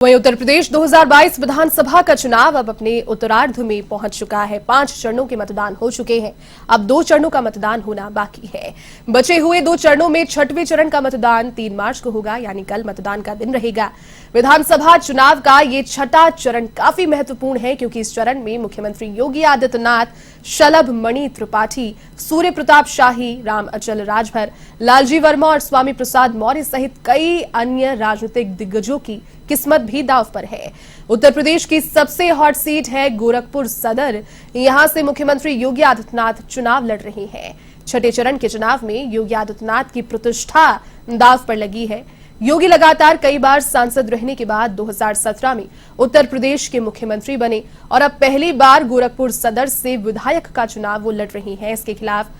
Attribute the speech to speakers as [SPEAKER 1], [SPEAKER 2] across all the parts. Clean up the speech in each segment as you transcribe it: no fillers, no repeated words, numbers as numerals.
[SPEAKER 1] वहीं उत्तर प्रदेश 2022 विधानसभा का चुनाव अब अपने उत्तरार्ध में पहुंच चुका है। 5 चरणों के मतदान हो चुके हैं। अब 2 चरणों का मतदान होना बाकी है। बचे हुए 2 चरणों में 6वें चरण का मतदान 3 मार्च को होगा, यानी कल मतदान का दिन रहेगा। विधानसभा चुनाव का ये 6वां चरण काफी महत्वपूर्ण है, क्योंकि इस चरण में मुख्यमंत्री योगी आदित्यनाथ, शलभ मणि त्रिपाठी, सूर्य प्रताप शाही, राम अचल राजभर, लालजी वर्मा और स्वामी प्रसाद मौर्य सहित कई अन्य राजनीतिक दिग्गजों की किस्मत भी दांव पर है। उत्तर प्रदेश की सबसे हॉट सीट है गोरखपुर सदर। यहां से मुख्यमंत्री योगी आदित्यनाथ चुनाव लड़ रहे हैं। 6ठे चरण के चुनाव में योगी आदित्यनाथ की प्रतिष्ठा दांव पर लगी है। योगी लगातार कई बार सांसद रहने के बाद 2017 में उत्तर प्रदेश के मुख्यमंत्री बने और अब पहली बार गोरखपुर सदर से विधायक का चुनाव वो लड़ रही हैं। इसके खिलाफ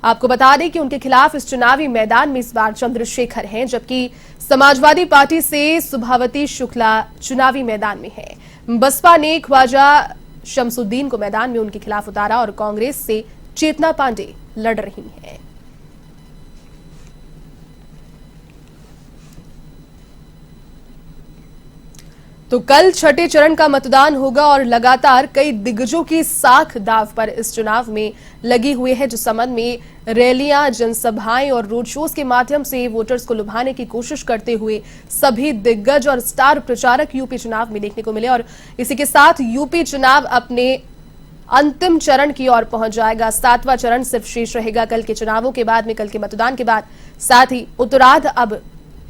[SPEAKER 1] आपको बता दें कि उनके खिलाफ इस चुनावी मैदान में इस बार चंद्रशेखर हैं, जबकि समाजवादी पार्टी से सुभावती शुक्ला चुनावी मैदान में है। बसपा ने ख्वाजा शमसुद्दीन को मैदान में उनके खिलाफ उतारा और कांग्रेस से चेतना पांडे लड़ रही हैं। तो कल 6ठे चरण का मतदान होगा और लगातार कई दिग्गजों की साख दाव पर इस चुनाव में लगी हुई है, जो संबंध में रैलियां, जनसभाएं और रोड शोज के माध्यम से वोटर्स को लुभाने की कोशिश करते हुए सभी दिग्गज और स्टार प्रचारक यूपी चुनाव में देखने को मिले। और इसी के साथ यूपी चुनाव अपने अंतिम चरण की ओर पहुंच जाएगा। 7वां चरण सिर्फ शेष रहेगा कल के चुनावों के बाद में, कल के मतदान के बाद। साथ ही उत्तरार्ध अब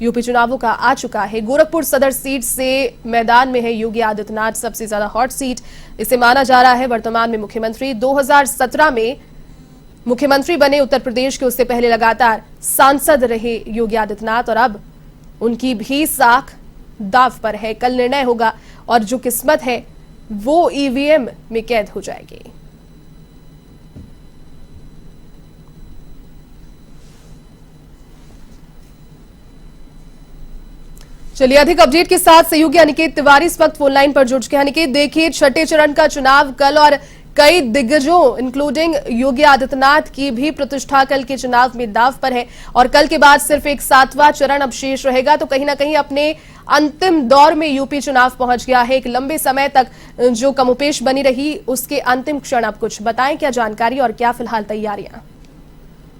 [SPEAKER 1] यूपी चुनावों का आ चुका है। गोरखपुर सदर सीट से मैदान में है योगी आदित्यनाथ, सबसे ज्यादा हॉट सीट इसे माना जा रहा है। वर्तमान में मुख्यमंत्री 2017 में मुख्यमंत्री बने उत्तर प्रदेश के, उससे पहले लगातार सांसद रहे योगी आदित्यनाथ और अब उनकी भी साख दाव पर है। कल निर्णय होगा और जो किस्मत है वो ईवीएम में कैद हो जाएगी। चलिए अधिक अपडेट के साथ सहयोगी अनिकेत तिवारी इस वक्त फोन लाइन पर जुड़ चुके हैं। अनिकेत, देखिए 6ठे चरण का चुनाव कल और कई दिग्गजों इंक्लूडिंग योगी आदित्यनाथ की भी प्रतिष्ठा कल के चुनाव में दाव पर है और कल के बाद सिर्फ एक 7वां चरण अब शेष रहेगा। तो कहीं ना कहीं अपने अंतिम दौर में यूपी चुनाव पहुंच गया है। एक लंबे समय तक जो कमोपेश बनी रही उसके अंतिम क्षण, अब कुछ बताएं, क्या जानकारी और क्या फिलहाल तैयारियां?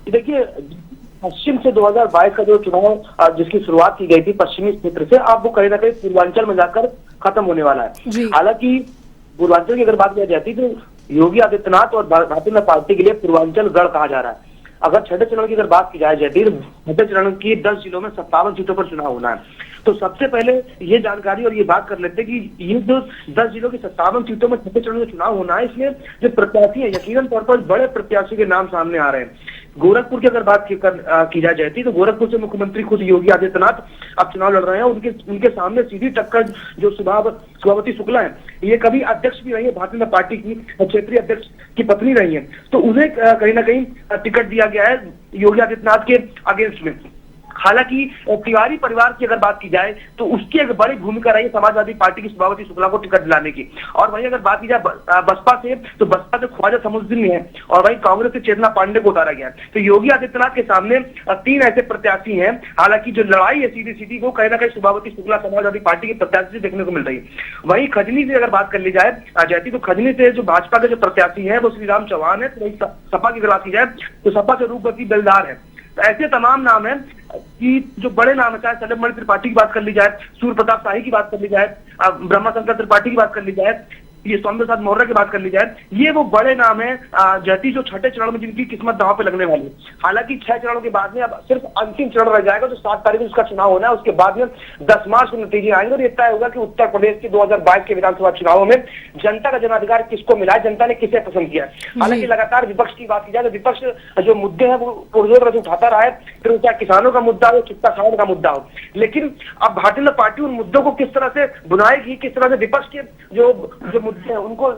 [SPEAKER 2] देखिए, पश्चिम से 2022 का जो चुनाव जिसकी शुरुआत की गई थी पश्चिमी क्षेत्र से, अब वो कहीं ना कहीं पूर्वांचल में जाकर खत्म होने वाला है। हालांकि पूर्वांचल की अगर बात की जाती तो योगी आदित्यनाथ और भारतीय जनता पार्टी के लिए पूर्वांचल गढ़ कहा जा रहा है। अगर 6ठे चरण की अगर बात की जाए तो 6ठे चरण की 10 जिलों में 57 सीटों पर चुनाव होना है। तो सबसे पहले ये जानकारी और ये बात कर लेते हैं कि ये जो 10 जिलों की 57 सीटों में 6ठे चरण में चुनाव होना है, इसलिए जो प्रत्याशी है यकीनन तौर पर बड़े प्रत्याशी के नाम सामने आ रहे हैं। गोरखपुर की अगर बात की जाए तो गोरखपुर से मुख्यमंत्री खुद योगी आदित्यनाथ अब चुनाव लड़ रहे हैं। उनके सामने सीधी टक्कर जो सुभावती शुक्ला है, ये कभी अध्यक्ष भी रही है भारतीय जनता पार्टी की, क्षेत्रीय अध्यक्ष की पत्नी रही है, तो उन्हें कहीं ना कहीं टिकट दिया गया है योगी आदित्यनाथ के अगेंस्ट में। हालांकि तिवारी परिवार की अगर बात की जाए तो उसकी एक बड़ी भूमिका रही है समाजवादी पार्टी की सुभावती शुक्ला को टिकट दिलाने की। और वहीं अगर बात की जाए बसपा से, तो बसपा से ख्वाजा शमसुद्दीन है और वहीं कांग्रेस से चेतना पांडे को उतारा गया है। तो योगी आदित्यनाथ के सामने 3 ऐसे प्रत्याशी हैं। हालांकि जो लड़ाई है सीधी सीधी वो कहीं ना कहीं सुभावती शुक्ला समाजवादी पार्टी के प्रत्याशी से देखने को मिल रही है। वहीं खजनी से अगर बात कर ली जाए तो खजनी से जो भाजपा के जो प्रत्याशी है वो श्री राम चौहान है। तो वही सपा की अगर बात की जाए तो सपा से रूपवती बेलदार है। तो ऐसे तमाम नाम है कि जो बड़े नाम है, चाहे शलभ मणि त्रिपाठी की बात कर ली जाए, सूर्य प्रताप शाही की बात कर ली जाए, ब्रह्मा शंकर त्रिपाठी की बात कर ली जाए, ये स्वामी प्रसाद मौर्य की बात कर ली जाए, ये वो बड़े नाम है जैती जो 6ठे चरण में जिनकी किस्मत दांव पे लगने वाली है। हालांकि 6 चरणों के बाद में अब सिर्फ अंतिम चरण रह जाएगा, जो 7 तारीख को उसका चुनाव होना है। उसके बाद में 10 मार्च को नतीजे आएंगे और ये तय होगा कि उत्तर प्रदेश के 2022 के विधानसभा चुनावों में जनता का जनाधिकार किसको मिला है, जनता ने किसे पसंद किया है। हालांकि लगातार विपक्ष की बात की जाए तो विपक्ष जो मुद्दे हैं वो पुरजोर से उठाता रहा है, फिर चाहे किसानों का मुद्दा हो, चिट्टा खान का मुद्दा हो। लेकिन अब भारतीय जनता पार्टी उन मुद्दों को किस तरह से बुनाएगी, किस तरह से विपक्ष के जो मुद्दे हैं उनको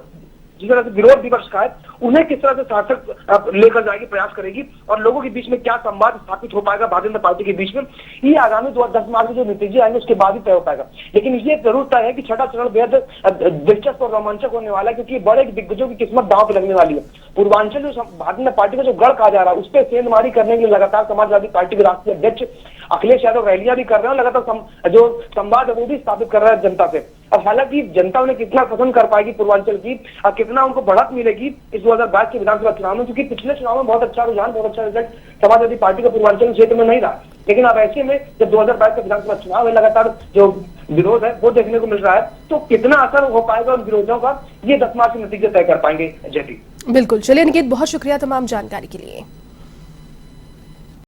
[SPEAKER 2] जिस तरह से विरोध विपक्ष का है उन्हें किस तरह से सार्थक लेकर जाएगी, प्रयास करेगी और लोगों के बीच में क्या संवाद स्थापित हो पाएगा भारतीय जनता पार्टी के बीच में, ये आगामी 10 मार्च में जो नतीजे आएंगे उसके बाद ही तय हो पाएगा। लेकिन ये जरूर तय है कि 6ठा चरण बेहद दिलचस्प और रोमांचक होने वाला है, क्योंकि बड़े दिग्गजों की किस्मत दांव पे लगने वाली है। पूर्वांचल जो भारतीय जनता पार्टी का जो गढ़ कहा जा रहा है उस पर सेंधमारी करने के लिए लगातार समाजवादी पार्टी के राष्ट्रीय अध्यक्ष अखिलेश यादव रैलियां भी कर रहे हैं, लगातार जो संवाद है वो भी स्थापित कर रहा है जनता से। अब हालांकि जनता उन्हें कितना पसंद कर पाएगी पूर्वांचल की, और कितना उनको बढ़त मिलेगी इस 2022 के विधानसभा चुनाव में, क्योंकि पिछले चुनाव में बहुत अच्छा रुझान, बहुत अच्छा रिजल्ट समाजवादी पार्टी का पूर्वांचल क्षेत्र में नहीं रहा। लेकिन अब ऐसे में जब 2022 का विधानसभा चुनाव है, लगातार जो विरोध है वो देखने को मिल रहा है, तो कितना असर हो पाएगा उन विरोधियों का, ये 10 मार्च के नतीजे तय कर पाएंगे। जयती
[SPEAKER 1] बिल्कुल। चलिए निकेत, बहुत शुक्रिया तमाम जानकारी के लिए।